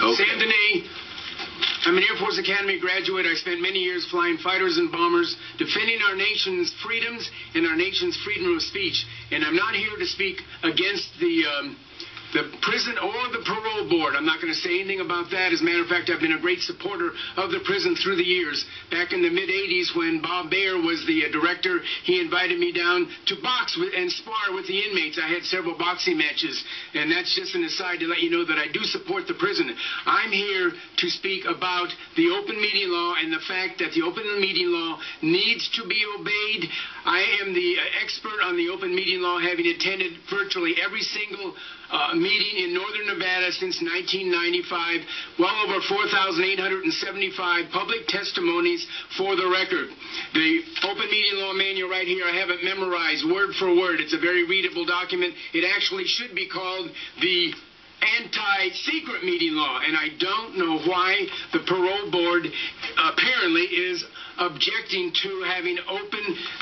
Okay. Sam Dehne. I'm an Air Force Academy graduate. I spent many years flying fighters and bombers, defending our nation's freedoms and our nation's freedom of speech. And I'm not here to speak against the prison or the parole board. I'm not going to say anything about that. As a matter of fact, I've been a great supporter of the prison through the years. Back in the mid-'80s when Bob Baer was the director, he invited me down to box and spar with the inmates. I had several boxing matches, and that's just an aside to let you know that I do support the prison. I'm here to speak about the open meeting law and the fact that the open meeting law needs to be obeyed. I am the expert on the open meeting law, having attended virtually every single meeting in northern Nevada since 1995, well over 4,875 public testimonies for the record. The open meeting law manual right here, I have it memorized word for word. It's a very readable document. It actually should be called the anti-secret meeting law, and I don't know why the parole board apparently is objecting to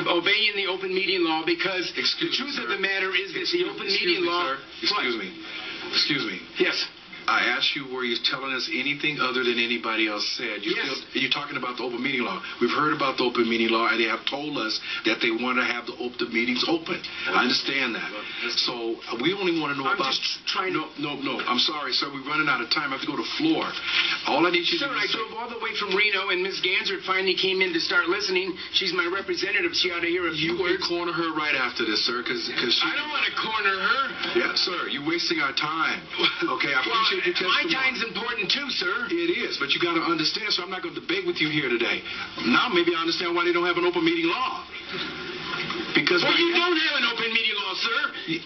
obeying the open meeting law, because the truth of the matter is that the open meeting law... Excuse me. Yes. I asked you, were you telling us anything other than anybody else said? You're talking about the open meeting law. We've heard about the open meeting law, and they have told us that they want to have the meetings open. I understand that. So we only want to know about... No. I'm sorry, sir. We're running out of time. I have to go to floor. All I need you to do... Sir, I drove all the way from Reno, and Ms. Gansert finally came in to start listening. She's my representative. She ought to hear a few words. You can corner her right after this, sir, because I don't want to corner her. Yeah, sir. You're wasting our time. Okay, I appreciate my time's important too, sir. It is, but you got to understand, so I'm not going to debate with you here today. Now maybe I understand why they don't have an open meeting law. Because you don't have an open meeting law, sir. You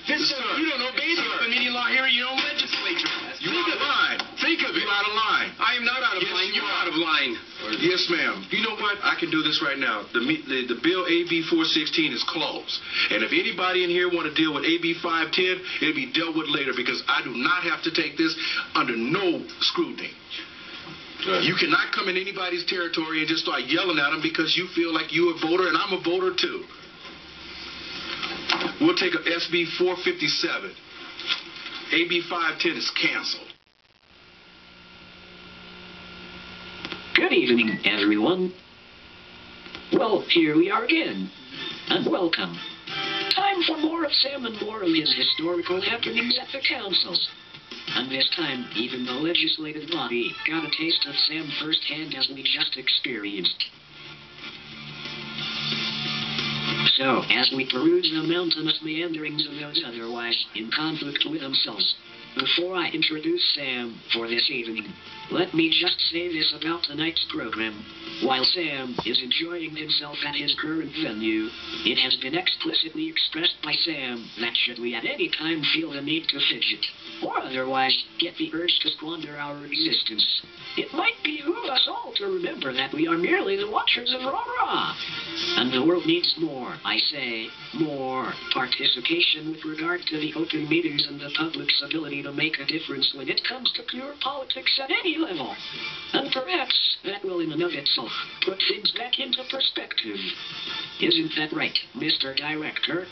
don't obey the open meeting law here in your own legislature. You're out of line. Think of it. You're out of line. I am not out of line. You're out of line. Yes, ma'am. You know what? I can do this right now. The bill AB 416 is closed. And if anybody in here want to deal with AB 510, it'll be dealt with later, because I do not have to take this under no scrutiny. You cannot come in anybody's territory and just start yelling at them because you feel like you're a voter and I'm a voter too. We'll take a SB 457. AB 510 is canceled. Good evening, everyone. Well, here we are again, and welcome. Time for more of Sam and more of his historical happenings at the councils. And this time, even the legislative body got a taste of Sam firsthand, as we just experienced. So, as we peruse the mountainous meanderings of those otherwise in conflict with themselves, before I introduce Sam for this evening, let me just say this about tonight's program. While Sam is enjoying himself at his current venue, it has been explicitly expressed by Sam that should we at any time feel the need to fidget, or otherwise get the urge to squander our existence, it might behoove us all to remember that we are merely the watchers of Ra-Ra. And the world needs more, I say, more participation with regard to the open meetings and the public's ability to make a difference when it comes to pure politics at any level. And perhaps that will in and of itself put things back into perspective. Isn't that right, Mr. Director?